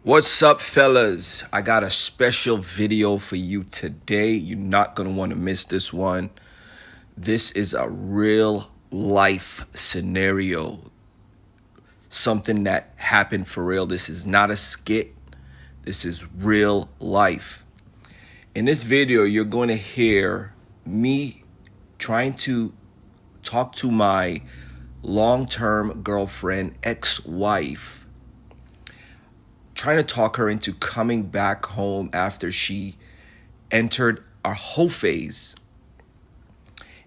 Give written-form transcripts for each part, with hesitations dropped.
What's up, fellas? I got a special video for you today. You're not going to want to miss this one. This is a real life scenario, something that happened for real. This is not a skit. This is real life. In this video, you're going to hear me trying to talk to my long-term girlfriend, ex-wife, trying to talk her into coming back home after she entered our whole phase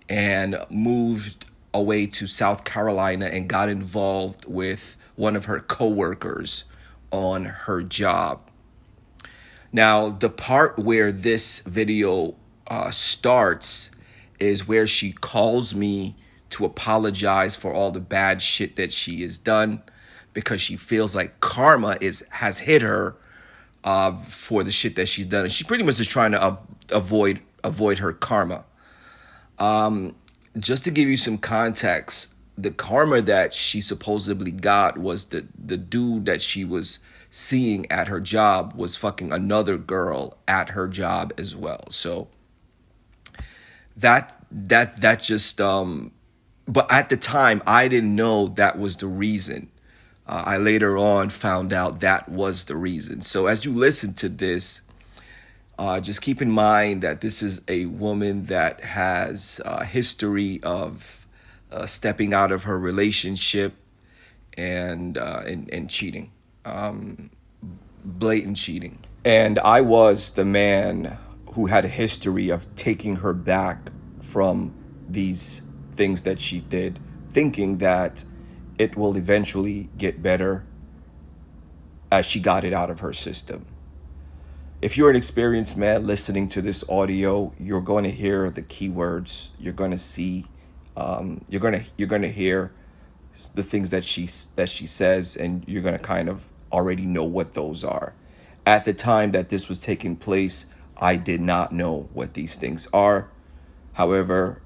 and moved away to South Carolina and got involved with one of her coworkers on her job. Now, the part where this video starts is where she calls me to apologize for all the bad shit that she has done, because she feels like karma has hit her for the shit that she's done, and she pretty much is trying to avoid her karma. Just to give you some context, the karma that she supposedly got was the dude that she was seeing at her job was fucking another girl at her job as well. So that just but at the time I didn't know that was the reason. I later on found out that was the reason. So as you listen to this, just keep in mind that this is a woman that has a history of stepping out of her relationship and cheating, blatant cheating. And I was the man who had a history of taking her back from these things that she did, thinking that it will eventually get better as she got it out of her system. If you're an experienced man listening to this audio, you're going to hear the keywords. You're going to see, you're going to hear the things that she says, and you're going to kind of already know what those are. At the time that this was taking place, I did not know what these things are. However,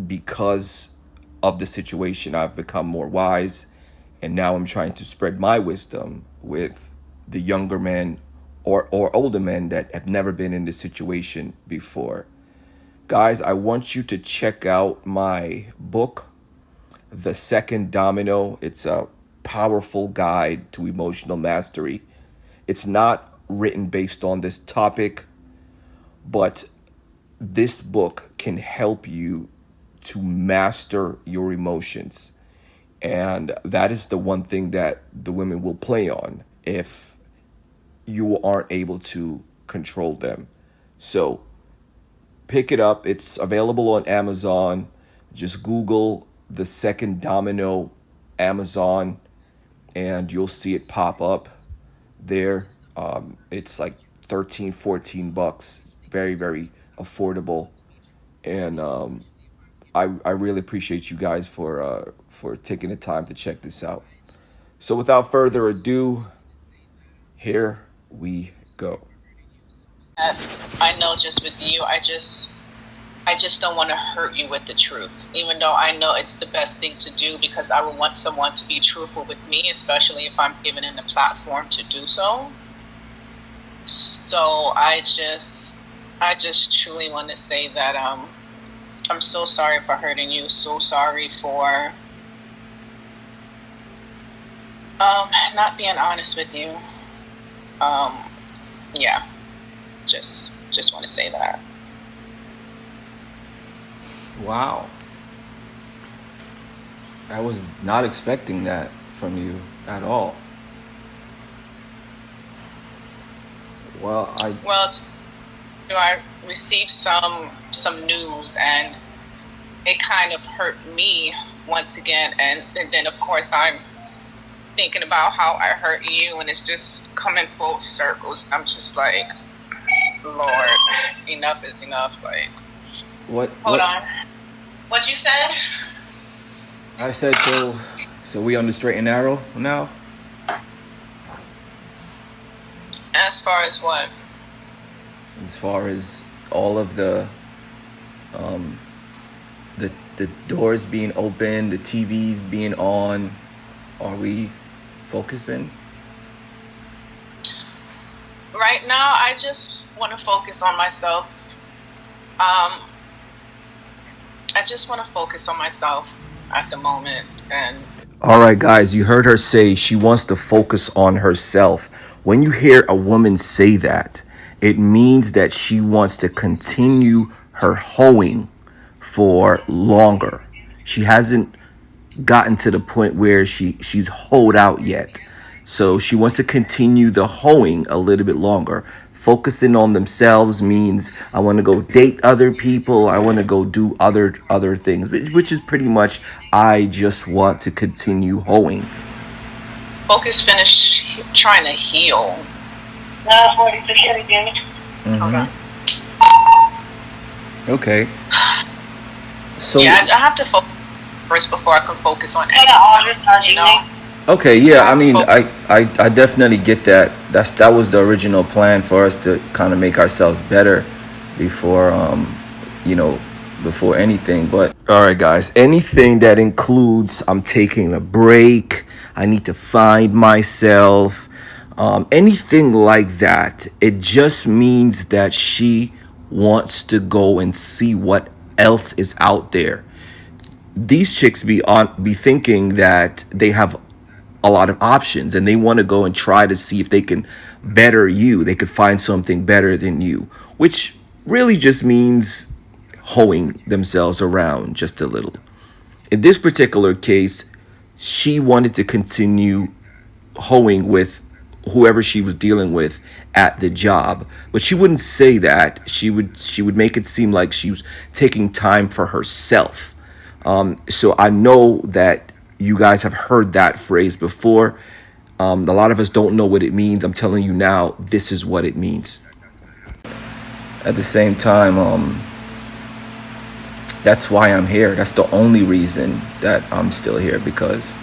because of the situation, I've become more wise, and now I'm trying to spread my wisdom with the younger men or older men that have never been in this situation before. Guys, I want you to check out my book, The Second Domino. It's a powerful guide to emotional mastery. It's not written based on this topic, but this book can help you to master your emotions. And that is the one thing that the women will play on if you aren't able to control them. So pick it up. It's available on Amazon. Just Google The Second Domino Amazon and you'll see it pop up there. It's like 13, 14 bucks. Very, very affordable. And I really appreciate you guys for taking the time to check this out. So without further ado, here we go. I know just with you, I just don't want to hurt you with the truth, even though I know it's the best thing to do, because I would want someone to be truthful with me, especially if I'm given in the platform to do so. So I just truly want to say that I'm so sorry for hurting you. So sorry for not being honest with you. Yeah, just want to say that. Wow. I was not expecting that from you at all. Well, I received some news, and it kind of hurt me once again, and then of course I'm thinking about how I hurt you, and it's just coming full circles. I'm just like, Lord, enough is enough. Like, hold on, what you said? I said, so we on the straight and narrow now? As far as what? As far as all of the doors being open, the TVs being on, are we focusing? Right now, I just want to focus on myself. Um, I just want to focus on myself at the moment, and All right, guys, you heard her say she wants to focus on herself. When you hear a woman say that, it means that she wants to continue her hoeing for longer. She hasn't gotten to the point where she's hoed out yet. So she wants to continue the hoeing a little bit longer. Focusing on themselves means I want to go date other people. I want to go do other things, which is pretty much I just want to continue hoeing. focus, finish trying to heal. Hold on. Okay. So Yeah, I have to focus first before I can focus on anything else, you know? okay, yeah, I mean, Focus. I definitely get that. That was the original plan for us to kind of make ourselves better before you know, before anything. But all right, guys, anything that includes I'm taking a break, I need to find myself, anything like that, it just means that she wants to go and see what else is out there. These chicks be thinking that they have a lot of options and they want to go and try to see if they can better you. They could find something better than you, which really just means hoeing themselves around just a little. In this particular case, she wanted to continue hoeing with whoever she was dealing with at the job, but she wouldn't say that. She would make it seem like she was taking time for herself. So I know that you guys have heard that phrase before. A lot of us don't know what it means. I'm telling you now, this is what it means. At the same time, that's why I'm here. That's the only reason that I'm still here, because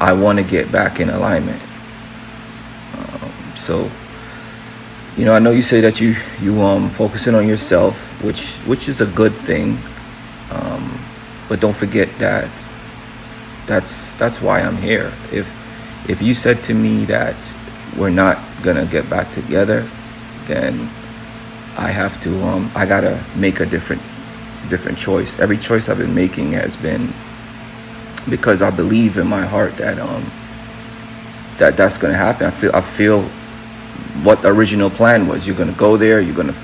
I want to get back in alignment. So, you know, I know you say that you focusing on yourself, which is a good thing. But don't forget that that's why I'm here. If you said to me that we're not gonna get back together, then I have to I gotta make a different choice. Every choice I've been making has been because I believe in my heart that that's gonna happen. I feel what the original plan was. You're gonna go there, you're gonna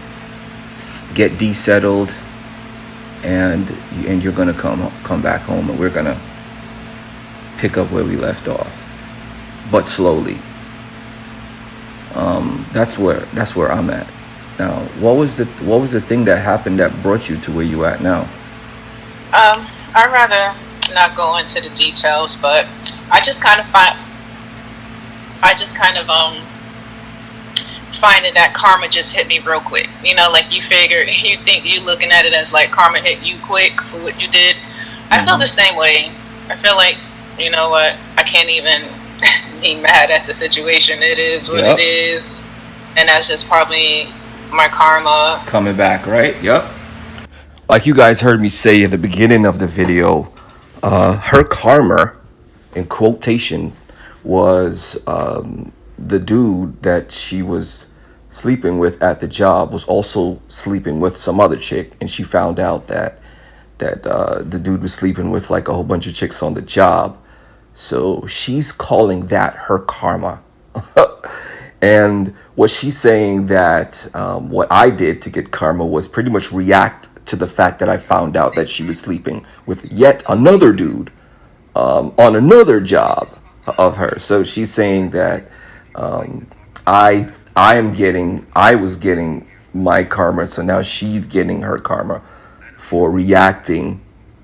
get desettled, and you're gonna come back home, and we're gonna pick up where we left off, but slowly. That's where I'm at now. What was the thing that happened that brought you to where you at now? I'd rather not go into the details, but I just kind of find finding that karma just hit me real quick. You know, like you think you looking at it as like karma hit you quick for what you did. I feel the same way. I feel like, you know what, I can't even be mad at the situation. It is what it is, and that's just probably my karma coming back, right? Yep. Like you guys heard me say in the beginning of the video, her karma, in quotation, was the dude that she was sleeping with at the job was also sleeping with some other chick, and she found out that the dude was sleeping with like a whole bunch of chicks on the job. So she's calling that her karma. And what she's saying that what I did to get karma was pretty much react to the fact that I found out that she was sleeping with yet another dude on another job of her. So she's saying that I was getting my karma, so now she's getting her karma for reacting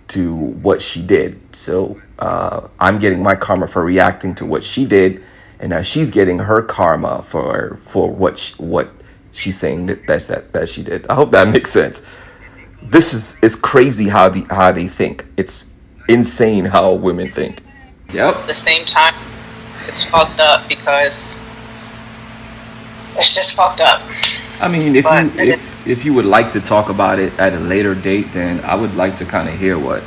to what she did. So I'm getting my karma for reacting to what she did, and now she's getting her karma for what she's saying that she did. I hope that makes sense. This is crazy how they think. It's insane how women think. Yep. at the same time. It's fucked up because it's just fucked up. I mean, if you would like to talk about it at a later date, then I would like to kind of hear what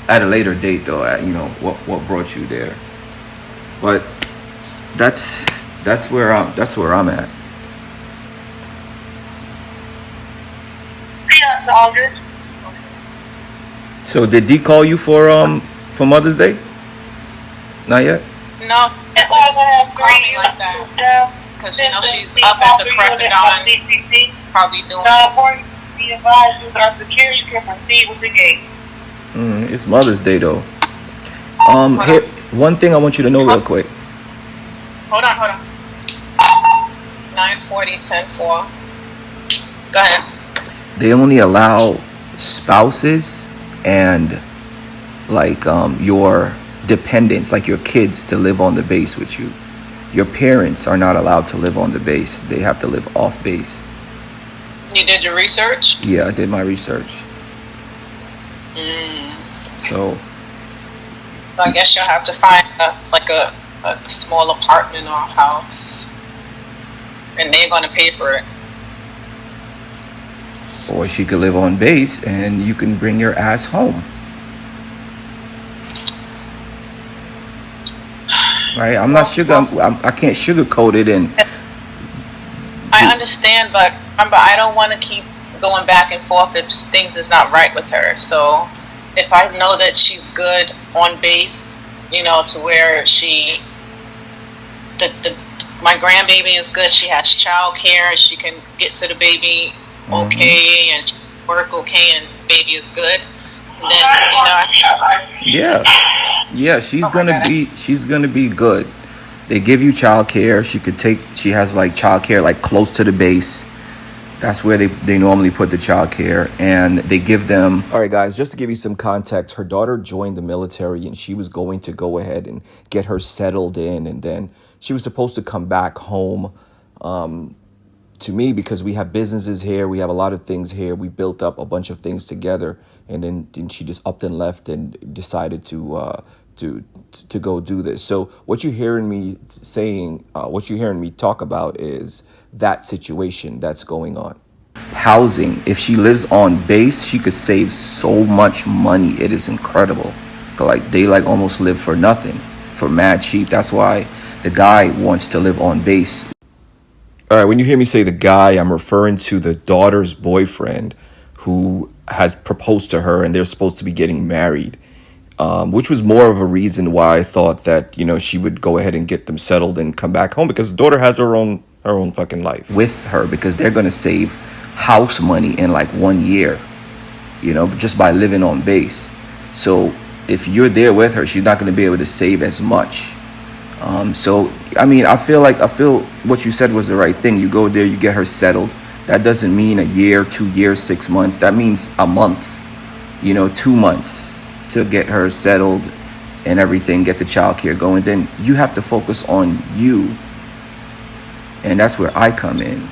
at a later date though, you know, what brought you there. But that's that's where I'm at. Yeah, it's all good. So did D call you for Mother's Day? Not yet. No, It's at all least gonna have call me three like that. units. Because, she's up at the crack of dawn, CCC. probably doing. Be advised that our security can proceed with the gate. It's Mother's Day though. Hold Here, on. one thing I want you to know real quick. Hold on. 9:40, 10:4. Go ahead. They only allow spouses and like your dependents, like your kids, to live on the base with you. Your parents are not allowed to live on the base. They have to live off base. You did your research? Yeah, I did my research. Mm. So So I guess you'll have to find a small apartment or house, and they're going to pay for it. or she could live on base and you can bring your ass home. Right? I'm not sugar. I can't sugarcoat it. And I understand, but remember, I don't want to keep going back and forth if things is not right with her. So if I know that she's good on base, to where my grandbaby is good, she has child care, she can get to the baby okay, and work okay, and baby is good, then yeah, she's gonna be good. They give you child care. She has like child care like close to the base. That's where they normally put the child care, and they give them. All right, guys, just to give you some context, her daughter joined the military and she was going to go ahead and get her settled in, and then she was supposed to come back home to me because we have businesses here. We have a lot of things here. We built up a bunch of things together, and then she just upped and left and decided to go do this. So what you're hearing me saying, what you're hearing me talk about is that situation that's going on. Housing. If she lives on base, she could save so much money. It is incredible. Like they like almost live for nothing, for mad cheap. That's why the guy wants to live on base. All right, when you hear me say the guy, I'm referring to the daughter's boyfriend who has proposed to her and they're supposed to be getting married, which was more of a reason why I thought that, she would go ahead and get them settled and come back home because the daughter has her own fucking life. With her because they're going to save house money in like 1 year, just by living on base. So if you're there with her, she's not going to be able to save as much. So, I mean, I feel what you said was the right thing. You go there, you get her settled. That doesn't mean a year, 2 years, 6 months. That means a month, 2 months to get her settled and everything, get the child care going. Then you have to focus on you. And that's where I come in.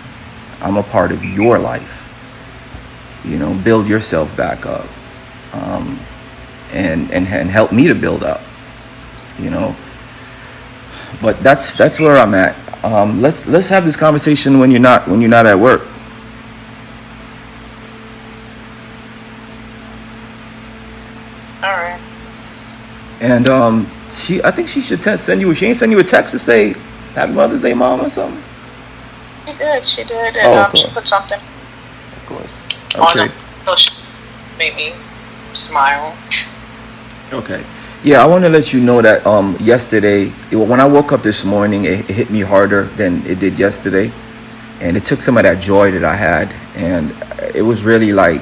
I'm a part of your life. Build yourself back up. And help me to build up, But that's where I'm at. Let's have this conversation when you're not at work. all right. And I think she should send you. She ain't send you a text to say Happy Mother's Day, Mom, or something. She did, and she put something Of course. on Okay. them, so she made me smile. Okay. Yeah, I want to let you know that yesterday, when I woke up this morning, it hit me harder than it did yesterday. And it took some of that joy that I had. And it was really like,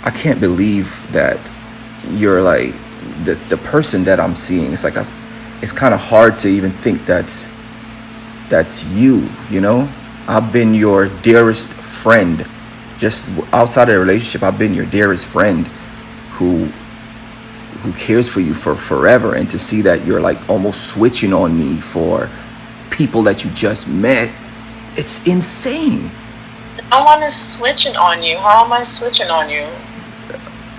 I can't believe that you're like the person that I'm seeing. It's like, it's kind of hard to even think that's you, I've been your dearest friend. Just outside of the relationship, I've been your dearest friend who cares for you for forever. And to see that you're like almost switching on me for people that you just met, it's insane. No one is switching on you. How am I switching on you?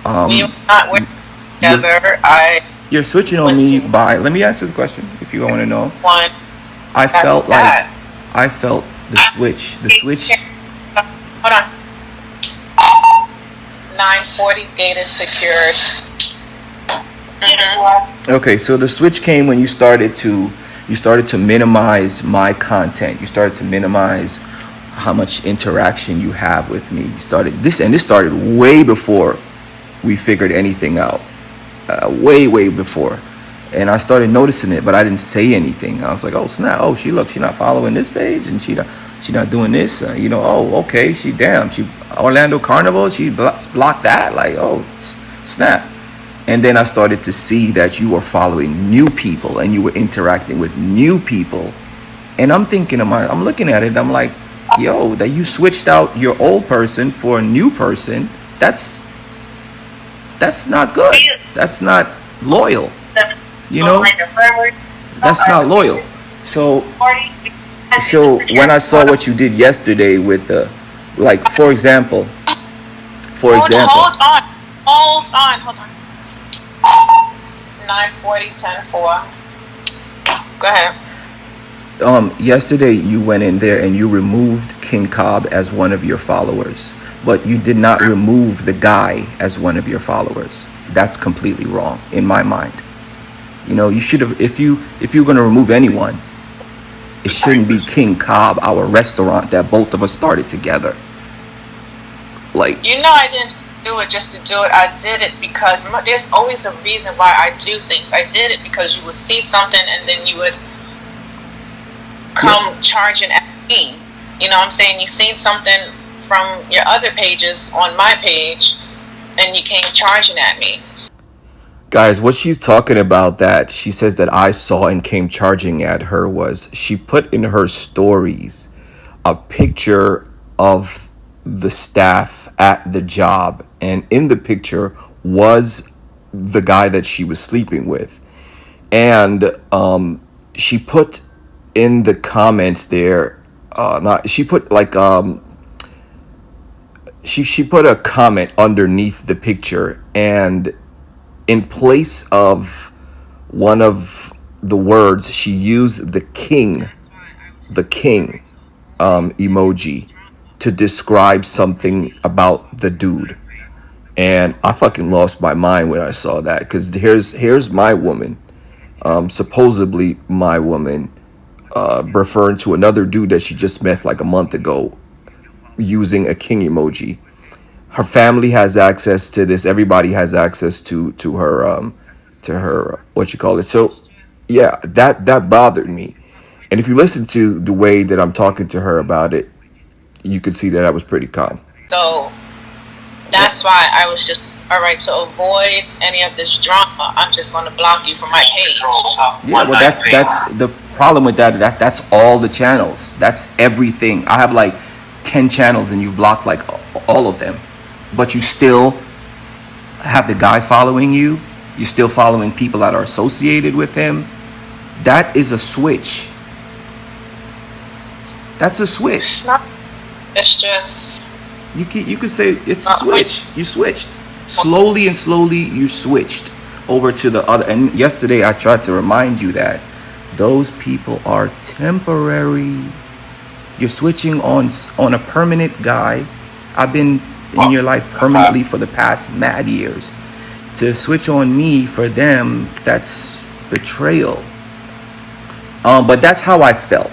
We were not working together. You're switching on me by, let me answer the question if you want to know. One. I felt the switch. Hold on. 9:40 gate is secured. Okay, so the switch came when you started to You started to minimize my content. You started to minimize how much interaction you have with me. You started this, and this started way before we figured anything out. Way before. And I started noticing it, but I didn't say anything. I was like, oh snap! Oh, she's not following this page, and she not doing this. Oh, okay, she Orlando Carnival. She blocked that. Like, oh snap! And then I started to see that you were following new people and you were interacting with new people. And I'm thinking I'm looking at it. I'm like, yo, that you switched out your old person for a new person. That's not good. That's not loyal. That's not loyal. So when I saw what you did yesterday with the, like, for example. Hold on. 9:40, 10:04. Go ahead. Yesterday you went in there and you removed King Cobb as one of your followers, but you did not remove the guy as one of your followers. That's completely wrong in my mind. You should have, if you're going to remove anyone, it shouldn't be King Cobb, our restaurant that both of us started together. Like, I didn't do it just to do it. I did it because there's always a reason why I do things. I did it because you would see something and then you would come charging at me. You know what I'm saying? You seen something from your other pages on my page and you came charging at me. guys, what she's talking about, that she says that I saw and came charging at her, was she put in her stories a picture of the staff at the job, and in the picture was the guy that she was sleeping with. And she put in the comments there, she put a comment underneath the picture, and in place of one of the words, she used the king emoji to describe something about the dude. And I fucking lost my mind when I saw that, because here's my woman, supposedly my woman, referring to another dude that she just met like a month ago, using a king emoji. Her family has access to this. Everybody has access to her what you call it. So yeah, that bothered me. And if you listen to the way that I'm talking to her about it, you could see that I was pretty calm. So that's why I was just, all right, to avoid any of this drama, I'm just going to block you from my page. Yeah, well, that's the problem with that. That's all the channels. That's everything. I have like 10 channels and you've blocked like all of them. But you still have the guy following you. You're still following people that are associated with him. That is a switch. That's a switch. It's just... You could say it's a switch. You switched. Slowly you switched over to the other. And yesterday I tried to remind you that those people are temporary. You're switching on a permanent guy. I've been in your life permanently for the past mad years. To switch on me for them, that's betrayal. But that's how I felt.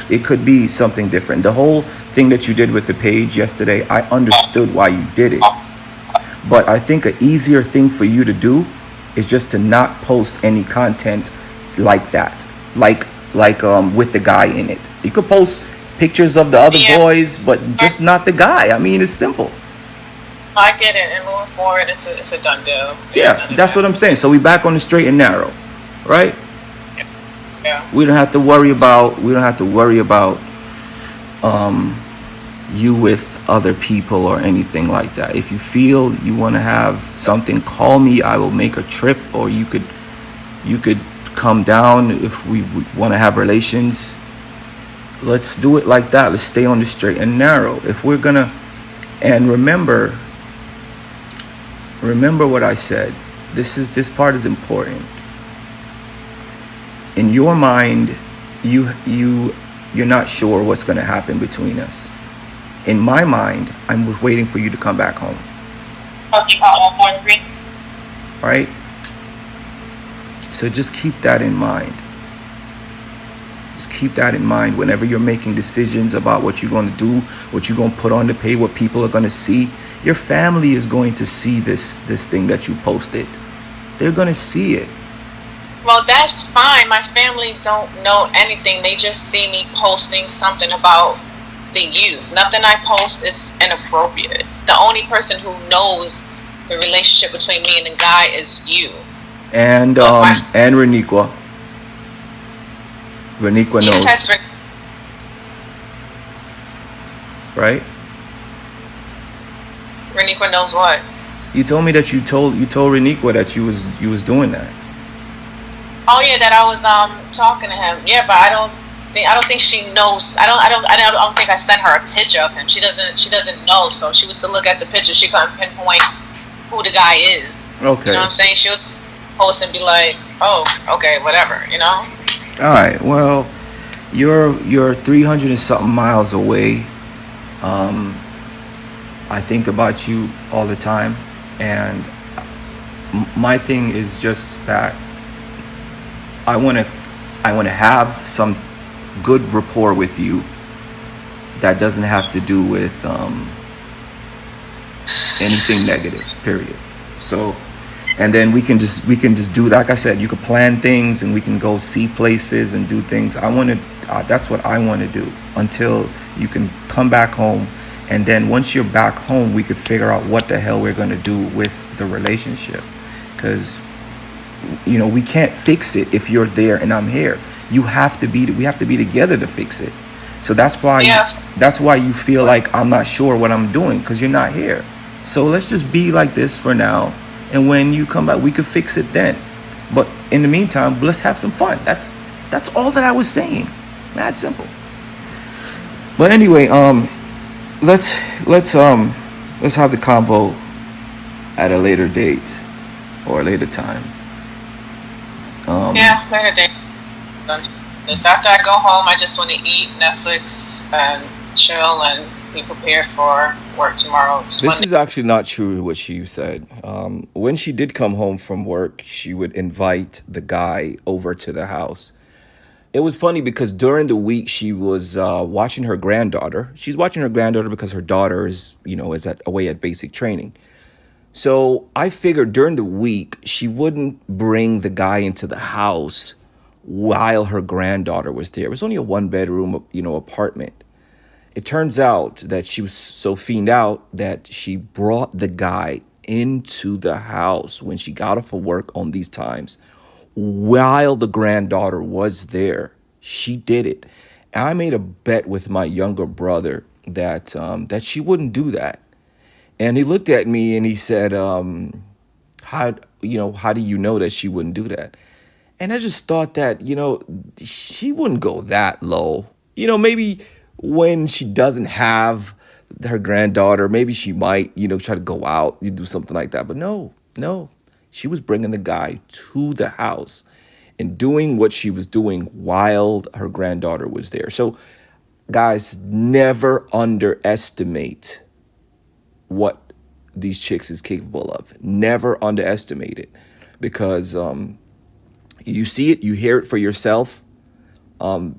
It could be something different. The whole thing that you did with the page yesterday, I understood why you did it. But I think an easier thing for you to do is just to not post any content like that. Like with the guy in it. You could post pictures of the other boys, but just not the guy. I mean, it's simple. I get it, and moving forward, it's a done deal. Yeah, that's what I'm saying. So we back on the straight and narrow, right? Yeah. We don't have to worry about you with other people or anything like that. If you feel you want to have something, call me. I will make a trip, or you could come down if we want to have relations. Let's do it like that. Let's stay on the straight and narrow. If we're gonna, and remember what I said. This part is important. In your mind, you're not sure what's gonna happen between us. In my mind, I'm waiting for you to come back home. Right? So just keep that in mind. keep that in mind whenever you're making decisions about what you're going to do, what you're going to put on the page, what people are going to see. Your family is going to see this thing that you posted. They're going to see it. Well, that's fine. My family don't know anything. They just see me posting something about the youth. Nothing I post is inappropriate. The only person who knows the relationship between me and the guy is you. And and Reniqua. Reniqua You knows, text right? Reniqua knows what? You told me that you told Reniqua that you was doing that. Oh yeah, that I was talking to him. Yeah, but I don't think she knows. I don't think I sent her a picture of him. She doesn't know. So she was to look at the picture. She couldn't pinpoint who the guy is. Okay. You know what I'm saying? She'll post and be like, "Oh, okay, whatever." You know. All right. Well, you're 300 and something miles away. I think about you all the time, and my thing is just that I want to have some good rapport with you that doesn't have to do with anything negative, period. So, and then we can just do, like I said, you can plan things and we can go see places and do things. That's what I want to do until you can come back home. And then once you're back home, we could figure out what the hell we're going to do with the relationship. Because, we can't fix it if you're there and I'm here. We have to be together to fix it. So that's why you feel like I'm not sure what I'm doing, because you're not here. So let's just be like this for now. And when you come back, we could fix it then. But in the meantime, let's have some fun. That's all that I was saying. Mad simple. But anyway, let's have the convo at a later date or a later time. Later date. Just after I go home, I just want to eat, Netflix, and chill, and be prepared for work tomorrow. This is actually not true what she said. When she did come home from work, she would invite the guy over to the house. It was funny because during the week she was watching her granddaughter. She's watching her granddaughter because her daughter is away at basic training. So I figured during the week she wouldn't bring the guy into the house while her granddaughter was there. It was only a 1-bedroom, apartment. It turns out that she was so fiended out that she brought the guy into the house when she got off of work on these times while the granddaughter was there. She did it. And I made a bet with my younger brother that she wouldn't do that. And he looked at me and he said, how do you know that she wouldn't do that? And I just thought that, she wouldn't go that low. Maybe when she doesn't have her granddaughter, maybe she might, try to go out, do something like that. But no, she was bringing the guy to the house and doing what she was doing while her granddaughter was there. So, guys, never underestimate what these chicks is capable of. Never underestimate it, because you see it, you hear it for yourself.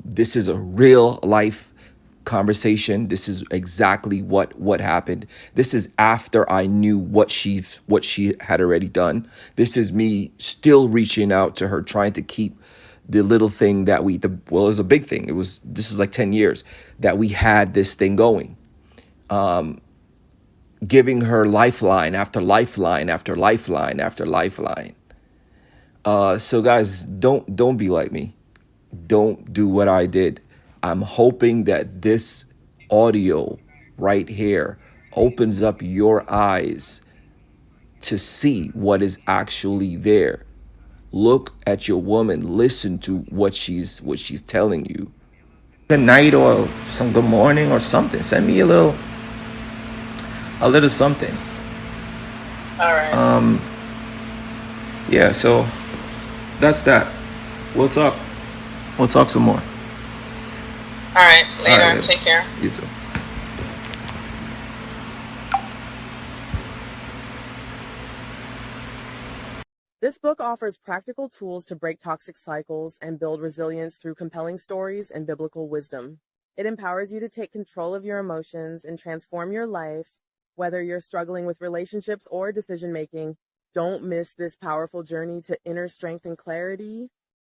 This is a real life conversation. This is exactly what happened. This is after I knew what she had already done. This is me still reaching out to her, trying to keep the little thing that it was a big thing. This is like 10 years that we had this thing going. Giving her lifeline after lifeline after lifeline after lifeline. So guys, don't be like me. Don't do what I did. I'm hoping that this audio right here opens up your eyes to see what is actually there. Look at your woman. Listen to what she's telling you. Good night or some good morning or something. Send me a little something. All right. Yeah, so that's that. We'll talk some more. All right. Later. All right. Take care. You too. This book offers practical tools to break toxic cycles and build resilience through compelling stories and biblical wisdom. It empowers you to take control of your emotions and transform your life, whether you're struggling with relationships or decision-making. Don't miss this powerful journey to inner strength and clarity.